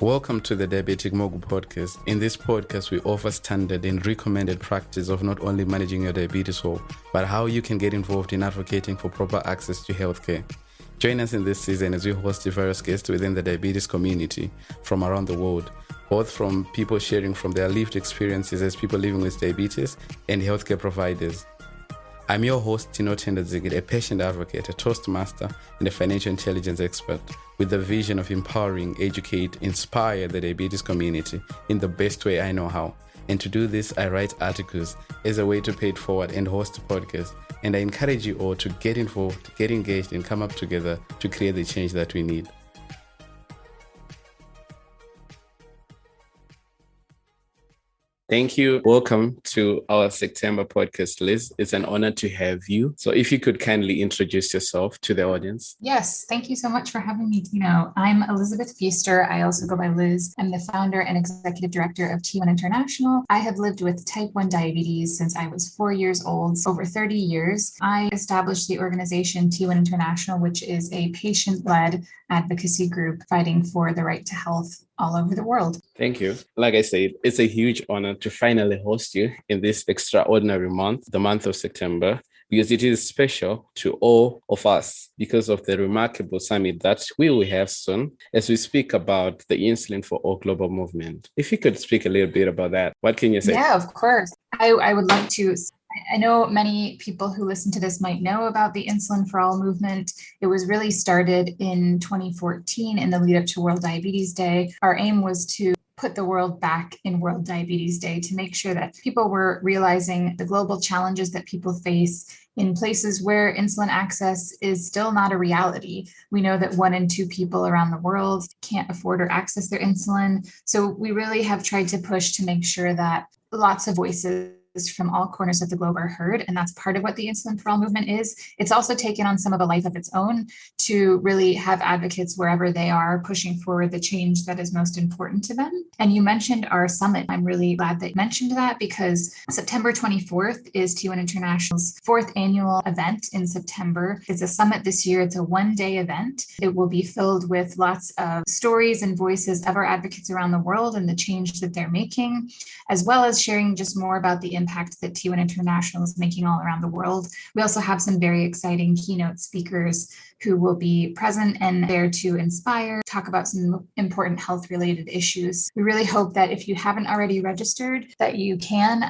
Welcome to the Diabetic Mogul podcast. In this podcast, we offer standard and recommended practice of not only managing your diabetes well, but how you can get involved in advocating for proper access to healthcare. Join us in this season as we host diverse guests within the diabetes community from around the world, both from people sharing from their lived experiences as people living with diabetes and healthcare providers. I'm your host, Tino Tendazigid, a patient advocate, a Toastmaster, and a financial intelligence expert with the vision of empowering, educate, inspire the diabetes community in the best way I know how. And to do this, I write articles as a way to pay it forward and host a podcast. And I encourage you all to get involved, get engaged, and come up together to create the change that we need. Thank you. Welcome to our September podcast, Liz. It's an honor to have you. So if you could kindly introduce yourself to the audience. Yes, thank you so much for having me, Tino. I'm Elizabeth Pfiester. I also go by Liz. I'm the founder and executive director of T1 International. I have lived with type 1 diabetes since I was 4 years old, over 30 years. I established the organization T1 International, which is a patient-led advocacy group fighting for the right to health all over the world. Thank you. Like I said, it's a huge honor to finally host you in this extraordinary month, the month of September, because it is special to all of us because of the remarkable summit that we will have soon as we speak about the Insulin for All global movement. If you could speak a little bit about that, what can you say? Yeah, of course. I would love to. I know many people who listen to this might know about the Insulin for All movement. It was really started in 2014 in the lead up to World Diabetes Day. Our aim was to put the world back in World Diabetes Day to make sure that people were realizing the global challenges that people face in places where insulin access is still not a reality. We know that 1 in 2 people around the world can't afford or access their insulin. So we really have tried to push to make sure that lots of voices from all corners of the globe are heard. And that's part of what the Insulin for All movement is. It's also taken on some of a life of its own to really have advocates wherever they are pushing for the change that is most important to them. And you mentioned our summit. I'm really glad that you mentioned that because September 24th is T1 International's 4th annual event in September. It's a summit this year. It's a one-day event. It will be filled with lots of stories and voices of our advocates around the world and the change that they're making, as well as sharing just more about the impact that T1 International is making all around the world. We also have some very exciting keynote speakers who will be present and there to inspire, talk about some important health-related issues. We really hope that if you haven't already registered, that you can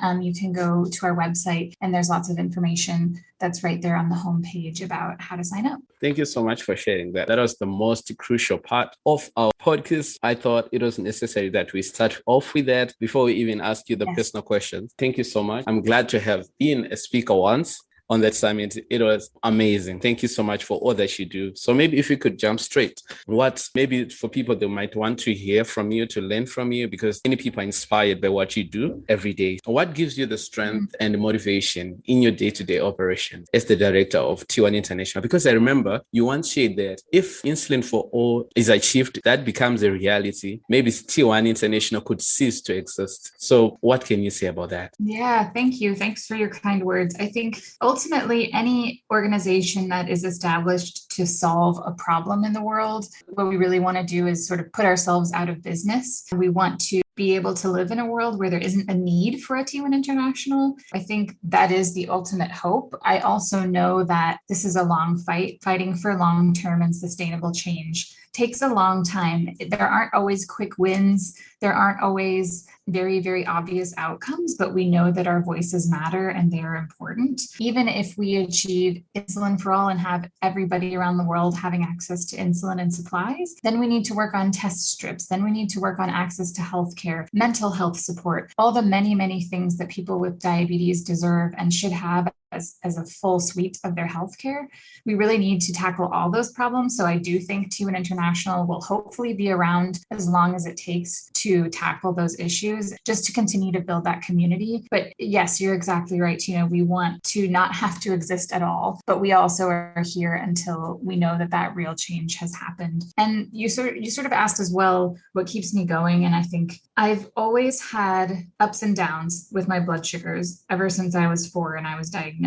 go to our website and there's lots of information that's right there on the homepage about how to sign up. Thank you so much for sharing that. That was the most crucial part of our podcast. I thought it was necessary that we start off with that before we even ask you the personal questions. Thank you so much. I'm glad to have been a speaker once on that summit. It was amazing. Thank you so much for all that you do. So maybe if we could jump straight, what maybe for people that might want to hear from you, to learn from you, because many people are inspired by what you do every day. What gives you the strength and the motivation in your day-to-day operation as the director of T1 International? Because I remember you once said that if Insulin for All is achieved, that becomes a reality, maybe T1 International could cease to exist. So what can you say about that? Yeah, thank you. Thanks for your kind words. I think ultimately, any organization that is established to solve a problem in the world, what we really want to do is sort of put ourselves out of business. We want to be able to live in a world where there isn't a need for a T1 International. I think that is the ultimate hope. I also know that this is a long fight. Fighting for long-term and sustainable change takes a long time. There aren't always quick wins. There aren't always very, very obvious outcomes, but we know that our voices matter and they are important. Even if we achieve insulin for all and have everybody around the world having access to insulin and supplies, then we need to work on test strips. Then we need to work on access to healthcare, mental health support, all the many, many things that people with diabetes deserve and should have as a full suite of their healthcare. We really need to tackle all those problems. So I do think T1 International will hopefully be around as long as it takes to tackle those issues, just to continue to build that community. But yes, you're exactly right. We want to not have to exist at all, but we also are here until we know that real change has happened. And you sort of asked as well, what keeps me going? And I think I've always had ups and downs with my blood sugars ever since I was 4 and I was diagnosed.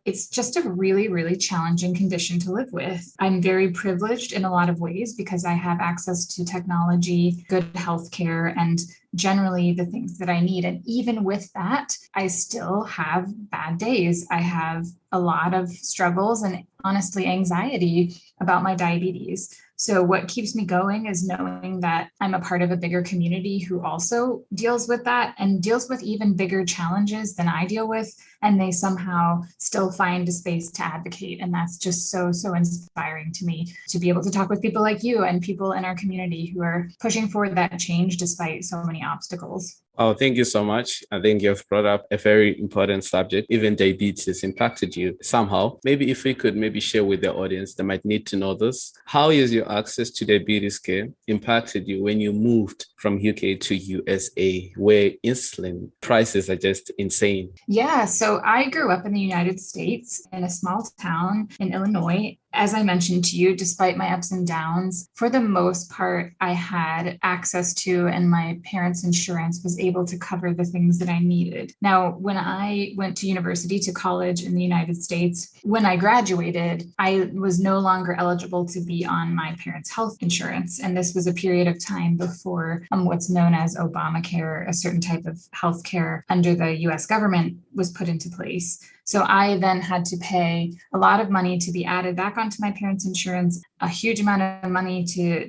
it's just a really, really challenging condition to live with. I'm very privileged in a lot of ways because I have access to technology, good healthcare, and generally the things that I need. And even with that, I still have bad days. I have a lot of struggles and honestly anxiety about my diabetes. So what keeps me going is knowing that I'm a part of a bigger community who also deals with that and deals with even bigger challenges than I deal with. And they somehow still find a space to advocate. And that's just so, so inspiring to me to be able to talk with people like you and people in our community who are pushing for that change despite so many obstacles. Oh, thank you so much. I think you've brought up a very important subject. Even diabetes impacted you somehow. Maybe if we could maybe share with the audience that might need to know this. How is your access to diabetes care impacted you when you moved from UK to USA, where insulin prices are just insane? Yeah, so I grew up in the United States in a small town in Illinois. As I mentioned to you, despite my ups and downs, for the most part, I had access to, and my parents' insurance was able to cover the things that I needed. Now, when I went to university, to college in the United States, when I graduated, I was no longer eligible to be on my parents' health insurance. And this was a period of time before what's known as Obamacare, a certain type of healthcare under the US government, was put into place. So I then had to pay a lot of money to be added back onto my parents' insurance, a huge amount of money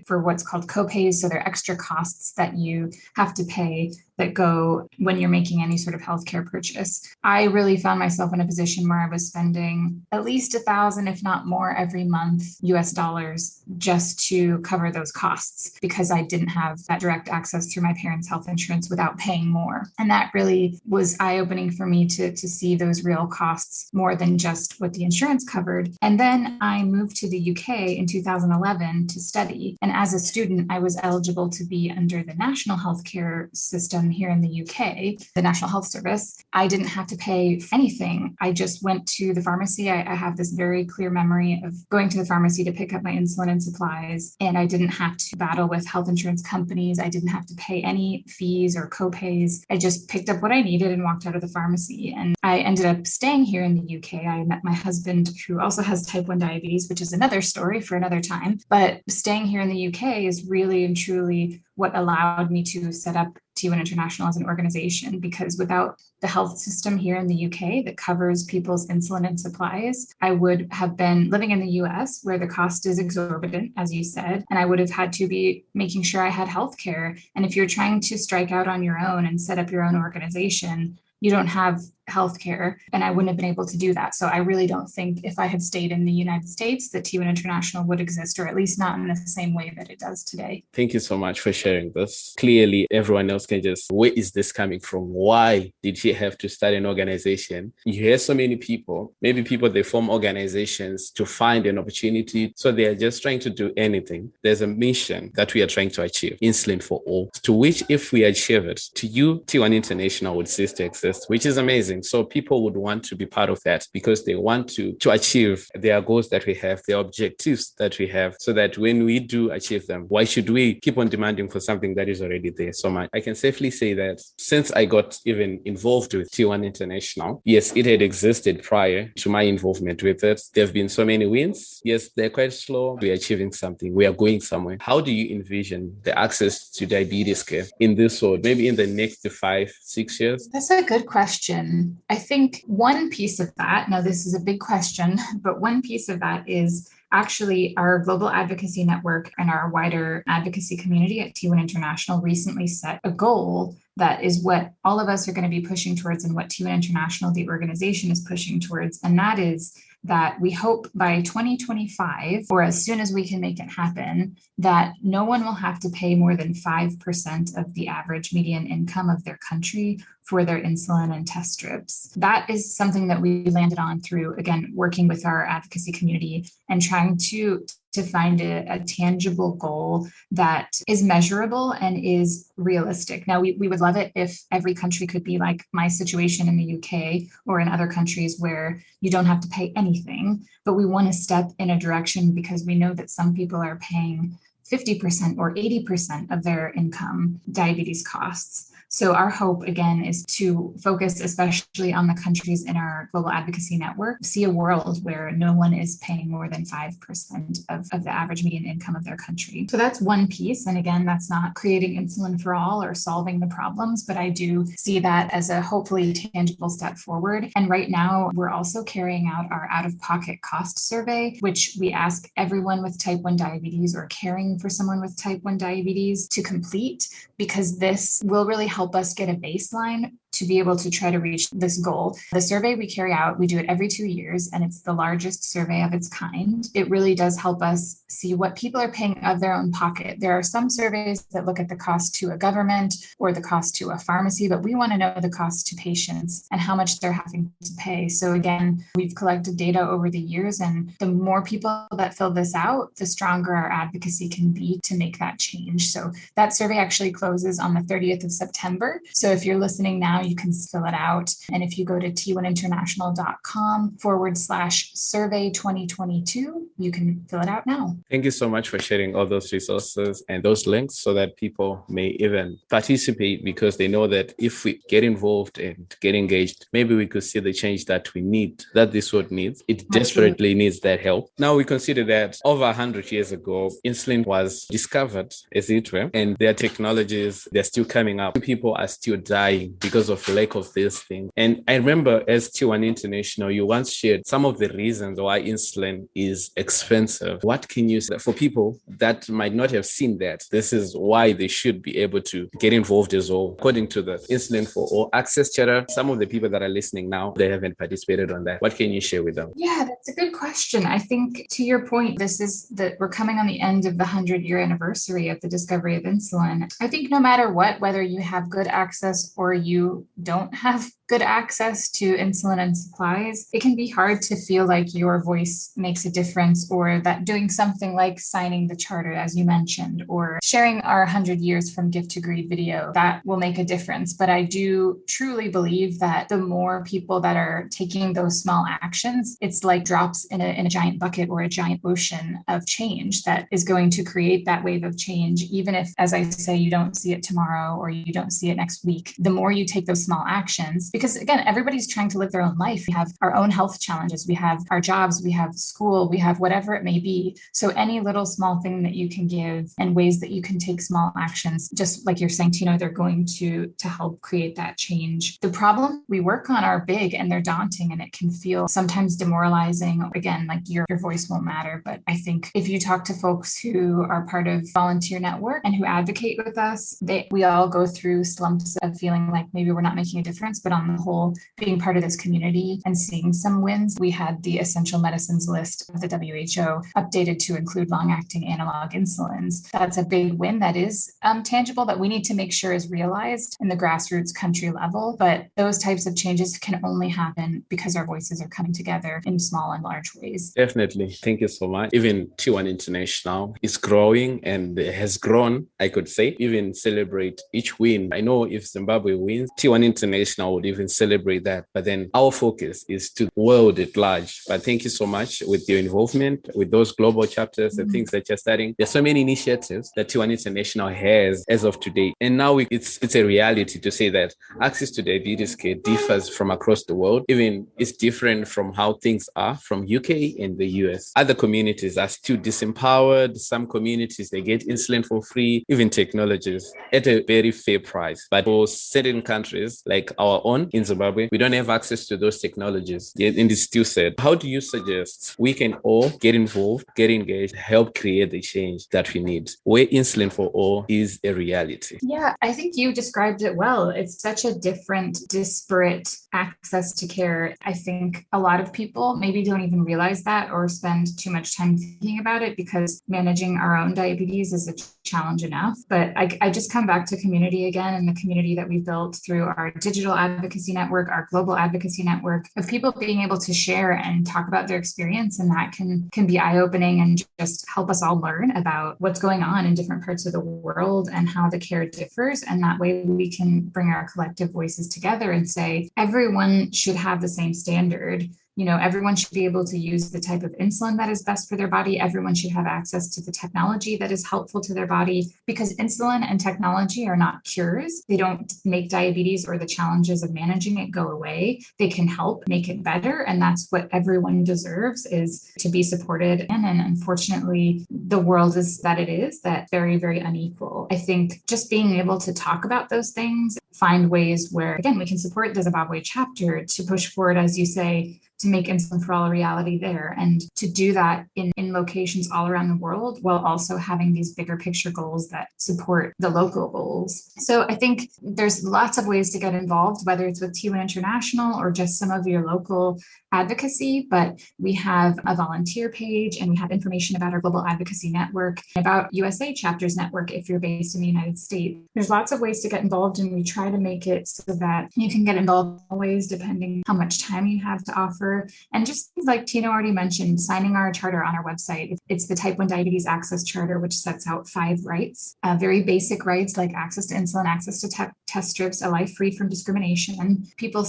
for what's called copays. So they're extra costs that you have to pay that go when you're making any sort of healthcare purchase. I really found myself in a position where I was spending at least $1,000, if not more, every month, US dollars, just to cover those costs because I didn't have that direct access through my parents' health insurance without paying more. And that really was eye-opening for me to see those real costs more than just what the insurance covered. And then I moved to the UK in 2011 to study. And as a student, I was eligible to be under the national healthcare system here in the UK, the National Health Service. I didn't have to pay for anything. I just went to the pharmacy. I have this very clear memory of going to the pharmacy to pick up my insulin and supplies. And I didn't have to battle with health insurance companies. I didn't have to pay any fees or co-pays. I just picked up what I needed and walked out of the pharmacy. And I ended up staying here in the UK. I met my husband, who also has type 1 diabetes, which is another story for another time. But staying here in the UK is really and truly what allowed me to set up T1 International as an organization, because without the health system here in the UK that covers people's insulin and supplies, I would have been living in the US where the cost is exorbitant, as you said, and I would have had to be making sure I had healthcare. And if you're trying to strike out on your own and set up your own organization, you don't have healthcare, and I wouldn't have been able to do that. So I really don't think if I had stayed in the United States that T1 International would exist, or at least not in the same way that it does today. Thank you so much for sharing this. Clearly, everyone else can just, where is this coming from? Why did she have to start an organization? You hear so many people, maybe people, they form organizations to find an opportunity. So they are just trying to do anything. There's a mission that we are trying to achieve, insulin for all, to which if we achieve it, to you, T1 International would cease to exist, which is amazing. So people would want to be part of that because they want to achieve their goals that we have, their objectives that we have, so that when we do achieve them, why should we keep on demanding for something that is already there? So much. I can safely say that since I got even involved with T1 International, yes, it had existed prior to my involvement with it. There have been so many wins. Yes, they're quite slow. We're achieving something. We are going somewhere. How do you envision the access to diabetes care in this world, maybe in the next 5-6 years? That's a good question. I think one piece of that, now this is a big question, but one piece of that is actually our global advocacy network and our wider advocacy community at T1 International recently set a goal that is what all of us are going to be pushing towards and what T1 International, the organization, is pushing towards. And that is that we hope by 2025, or as soon as we can make it happen, that no one will have to pay more than 5% of the average median income of their country for their insulin and test strips. That is something that we landed on through, again, working with our advocacy community and trying to find a tangible goal that is measurable and is realistic. Now, we would love it if every country could be like my situation in the UK or in other countries where you don't have to pay anything, but we want to step in a direction because we know that some people are paying 50% or 80% of their income diabetes costs. So our hope, again, is to focus especially on the countries in our global advocacy network, see a world where no one is paying more than 5% of the average median income of their country. So that's one piece. And again, that's not creating insulin for all or solving the problems, but I do see that as a hopefully tangible step forward. And right now, we're also carrying out our out-of-pocket cost survey, which we ask everyone with type 1 diabetes or caring for someone with type 1 diabetes to complete, because this will really help us get a baseline to be able to try to reach this goal. The survey we carry out, we do it every 2 years, and it's the largest survey of its kind. It really does help us see what people are paying out of their own pocket. There are some surveys that look at the cost to a government or the cost to a pharmacy, but we want to know the cost to patients and how much they're having to pay. So again, we've collected data over the years, and the more people that fill this out, the stronger our advocacy can be to make that change. So that survey actually closes on the 30th of September. So if you're listening now, you can fill it out. And if you go to t1international.com/survey 2022, you can fill it out now. Thank you so much for sharing all those resources and those links so that people may even participate, because they know that if we get involved and get engaged, maybe we could see the change that we need, that this world needs. It desperately needs that help. Now we consider that over 100 years ago, insulin was discovered, as it were, and their technologies, they're still coming up. People are still dying because of lack of this thing. And I remember as T1 International, you once shared some of the reasons why insulin is expensive. What can you say for people that might not have seen that? This is why they should be able to get involved as well. According to the Insulin for All Access Charter, some of the people that are listening now, they haven't participated on that. What can you share with them? Yeah, that's a good question. I think to your point, this is that we're coming on the end of the 100-year anniversary of the discovery of insulin. I think no matter what, whether you have good access or you don't have good access to insulin and supplies, it can be hard to feel like your voice makes a difference, or that doing something like signing the charter, as you mentioned, or sharing our 100 years from gift to greed video, that will make a difference. But I do truly believe that the more people that are taking those small actions, it's like drops in a giant bucket or a giant ocean of change that is going to create that wave of change. Even if, as I say, you don't see it tomorrow or you don't see it next week, the more you take those small actions, because again, everybody's trying to live their own life. We have our own health challenges, we have our jobs, we have school, we have whatever it may be. So any little small thing that you can give and ways that you can take small actions, just like you're saying, Tino, they're going to help create that change. The problem we work on are big and they're daunting, and it can feel sometimes demoralizing. Again, like your voice won't matter. But I think if you talk to folks who are part of volunteer network and who advocate with us, we all go through slumps of feeling like maybe we're not making a difference. But on the whole, being part of this community and seeing some wins, we had the essential medicines list of the WHO updated to include long-acting analog insulins. That's a big win that is tangible, that we need to make sure is realized in the grassroots country level. But those types of changes can only happen because our voices are coming together in small and large ways. Definitely. Thank you so much. Even T1 International is growing and has grown, I could say, even celebrate each win. I know if Zimbabwe wins, T1 International would even celebrate that. But then our focus is to the world at large. But thank you so much with your involvement with those global chapters, the things that you're starting. There's so many initiatives that T1 International has as of today. And now it's a reality to say that access to diabetes care differs from across the world. Even it's different from how things are from UK and the US. Other communities are still disempowered. Some communities, they get insulin for free, even technologies at a very fair price. But for certain countries like our own in Zimbabwe, we don't have access to those technologies. And it's still said, how do you suggest we can all get involved, get engaged, help create the change that we need, where insulin for all is a reality? Yeah, I think you described it well. It's such a different, disparate access to care. I think a lot of people maybe don't even realize that or spend too much time thinking about it, because managing our own diabetes is a challenge enough. But I just come back to community again, and the community that we've built through our digital advocacy network, our global advocacy network, of people being able to share and talk about their experience. And that can be eye-opening and just help us all learn about what's going on in different parts of the world and how the care differs. And that way we can bring our collective voices together and say, everyone should have the same standard. everyone should be able to use the type of insulin that is best for their body. Everyone should have access to the technology that is helpful to their body, because insulin and technology are not cures. They don't make diabetes or the challenges of managing it go away. They can help make it better. And that's what everyone deserves, is to be supported. And unfortunately, the world is that it is that very, very unequal. I think just being able to talk about those things, find ways where, again, we can support the Zimbabwe chapter to push forward, as you say, to make insulin for all a reality there, and to do that in locations all around the world, while also having these bigger picture goals that support the local goals. So I think there's lots of ways to get involved, whether it's with T1 International or just some of your local advocacy, but we have a volunteer page and we have information about our global advocacy network, about USA chapters network if you're based in the United States. There's lots of ways to get involved, and we try to make it so that you can get involved always, depending how much time you have to offer. And just like Tina already mentioned, signing our charter on our website. It's the Type 1 Diabetes Access Charter, which sets out 5 rights, very basic rights like access to insulin, access to test strips, a life free from discrimination. People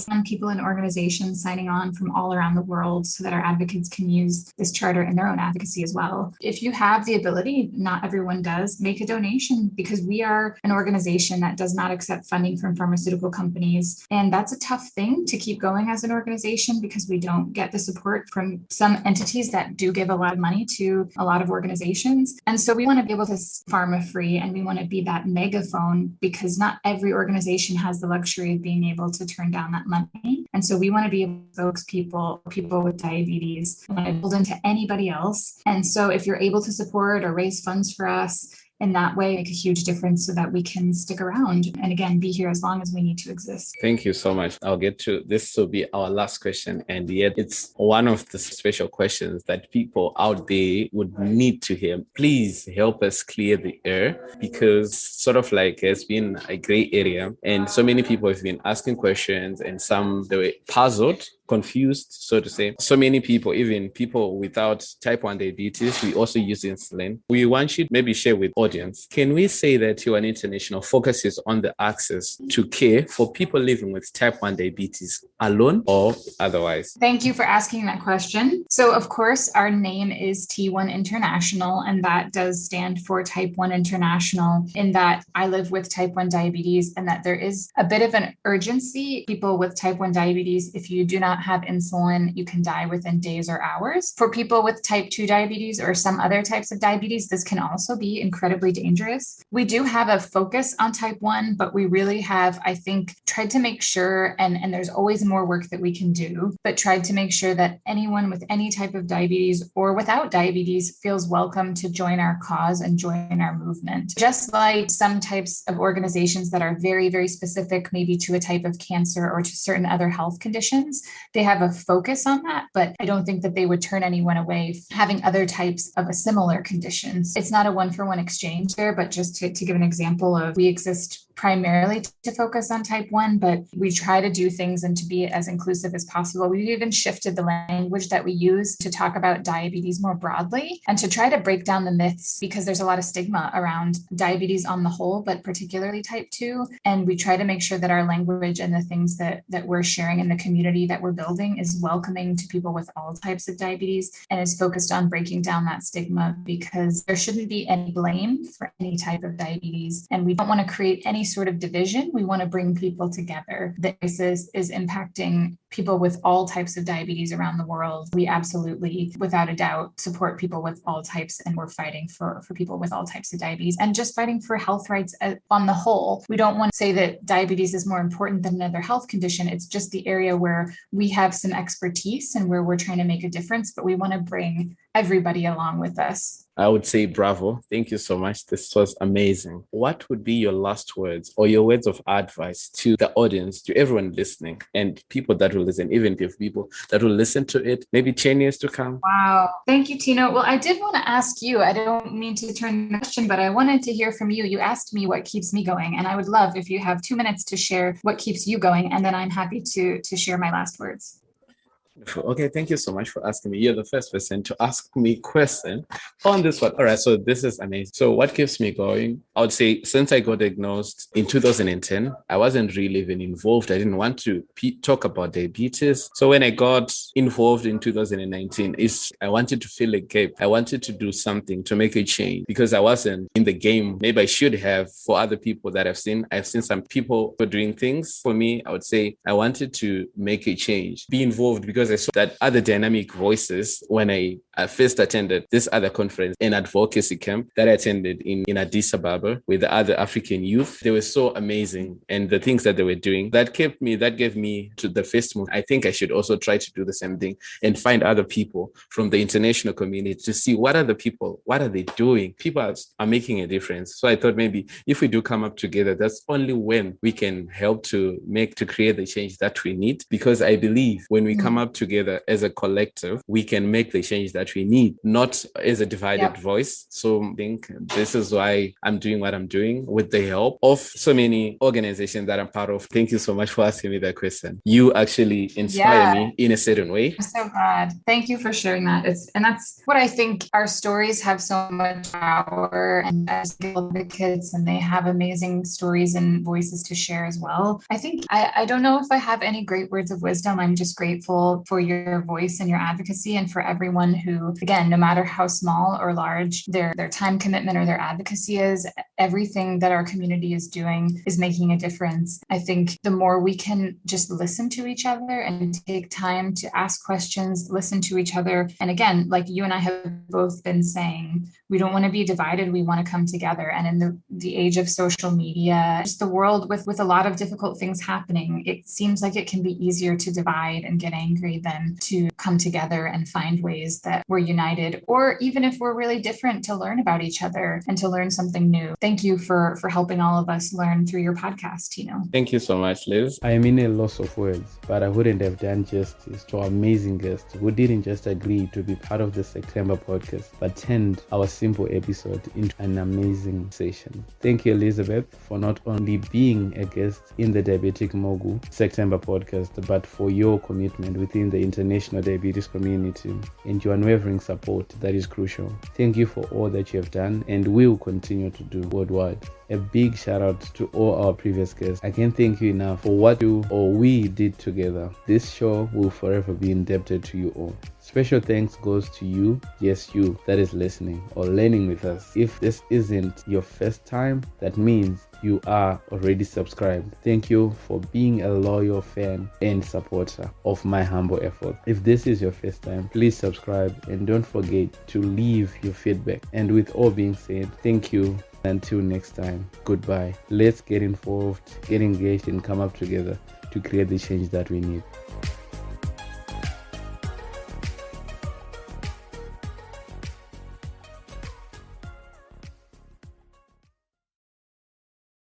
and organizations signing on from all around the world so that our advocates can use this charter in their own advocacy as well. If you have the ability, not everyone does, make a donation, because we are an organization that does not accept funding from pharmaceutical companies. And that's a tough thing to keep going as an organization, because we don't get the support from some entities that do give a lot of money to a lot of organizations. And so we want to be able to pharma free, and we want to be that megaphone, because not every organization has the luxury of being able to turn down that money. And so we want to be able to focus people with diabetes, want to build into anybody else. And so if you're able to support or raise funds for us in that way, make a huge difference so that we can stick around and, again, be here as long as we need to exist. Thank you so much. I'll get to this. Will be our last question, and yet it's one of the special questions that people out there would need to hear. Please help us clear the air, because sort of like it's been a gray area, and so many people have been asking questions, and some they were puzzled, confused, so to say. So many people, even people without type 1 diabetes, we also use insulin. We want you to maybe share with audience. Can we say that T1 International focuses on the access to care for people living with type 1 diabetes alone or otherwise? Thank you for asking that question. So, of course, our name is T1 International, and that does stand for Type 1 International, in that I live with type 1 diabetes, and that there is a bit of an urgency. People with type 1 diabetes, if you do not have insulin, you can die within days or hours. For people with type 2 diabetes or some other types of diabetes, this can also be incredibly dangerous. We do have a focus on type 1, but we really have, I think, tried to make sure, and there's always more work that we can do, but tried to make sure that anyone with any type of diabetes or without diabetes feels welcome to join our cause and join our movement. Just like some types of organizations that are very, very specific, maybe to a type of cancer or to certain other health conditions, they have a focus on that, but I don't think that they would turn anyone away having other types of a similar conditions. It's not a one-for-one exchange there, but just to give an example of, we exist primarily to focus on type 1, but we try to do things and to be as inclusive as possible. We've even shifted the language that we use to talk about diabetes more broadly and to try to break down the myths, because there's a lot of stigma around diabetes on the whole, but particularly type 2. And we try to make sure that our language and the things that we're sharing in the community that we're building is welcoming to people with all types of diabetes, and is focused on breaking down that stigma, because there shouldn't be any blame for any type of diabetes. And we don't want to create any sort of division. We want to bring people together. The crisis is impacting people with all types of diabetes around the world. We absolutely, without a doubt, support people with all types, and we're fighting for people with all types of diabetes, and just fighting for health rights on the whole. We don't want to say that diabetes is more important than another health condition. It's just the area where we have some expertise and where we're trying to make a difference, but we want to bring everybody along with us. I would say bravo. Thank you so much. This was amazing. What would be your last words or your words of advice to the audience, to everyone listening, and people that will listen, even if people that will listen to it, maybe 10 years to come? Wow. Thank you, Tino. Well, I did want to ask you, I don't mean to turn the question, but I wanted to hear from you. You asked me what keeps me going, and I would love if you have 2 minutes to share what keeps you going, and then I'm happy to share my last words. Okay, thank you so much for asking me. You're the first person to ask me question on this one. All right, so this is amazing. So what keeps me going? I would say since I got diagnosed in 2010, I wasn't really even involved. I didn't want to talk about diabetes. So when I got involved in 2019, I wanted to fill a gap. I wanted to do something to make a change because I wasn't in the game. Maybe I should have for other people that I've seen. I've seen some people who are doing things. For me, I would say I wanted to make a change, be involved because I saw that other dynamic voices when I first attended this other conference, an advocacy camp that I attended in Addis Ababa with the other African youth. They were so amazing. And the things that they were doing, that gave me to the first move. I think I should also try to do the same thing and find other people from the international community to see what are they doing? People are making a difference. So I thought maybe if we do come up together, that's only when we can help to create the change that we need. Because I believe when we come up together as a collective, we can make the change that we need, not as a divided voice. So I think this is why I'm doing what I'm doing with the help of so many organizations that I'm part of. Thank you so much for asking me that question. You actually inspire me in a certain way. I'm so glad. Thank you for sharing that. That's what I think. Our stories have so much power, and as advocates, and they have amazing stories and voices to share as well. I think I don't know if I have any great words of wisdom. I'm just grateful for your voice and your advocacy, and for everyone who, again, no matter how small or large their time commitment or their advocacy is, everything that our community is doing is making a difference. I think the more we can just listen to each other and take time to ask questions, listen to each other. And again, like you and I have both been saying, we don't want to be divided. We want to come together. And in the age of social media, just the world with a lot of difficult things happening, it seems like it can be easier to divide and get angry than to come together and find ways that we're united, or even if we're really different, to learn about each other and to learn something new. Thank you for helping all of us learn through your podcast, Tino. Thank you so much, Liz. I am in a loss of words, but I wouldn't have done justice to our amazing guest who didn't just agree to be part of the September podcast, but turned our simple episode into an amazing session. Thank you, Elizabeth, for not only being a guest in the Diabetic Mogul September podcast, but for your commitment within the international diabetes community and your unwavering support that is crucial. Thank you for all that you have done and will continue to do worldwide. A big shout out to all our previous guests. I can't thank you enough for what you or we did together. This show will forever be indebted to you all. Special thanks goes to you, yes, you that is listening or learning with us. If this isn't your first time, that means you are already subscribed. Thank you for being a loyal fan and supporter of my humble effort. If this is your first time, please subscribe and don't forget to leave your feedback. And with all being said, thank you. Until next time, goodbye. Let's get involved, get engaged, and come up together to create the change that we need.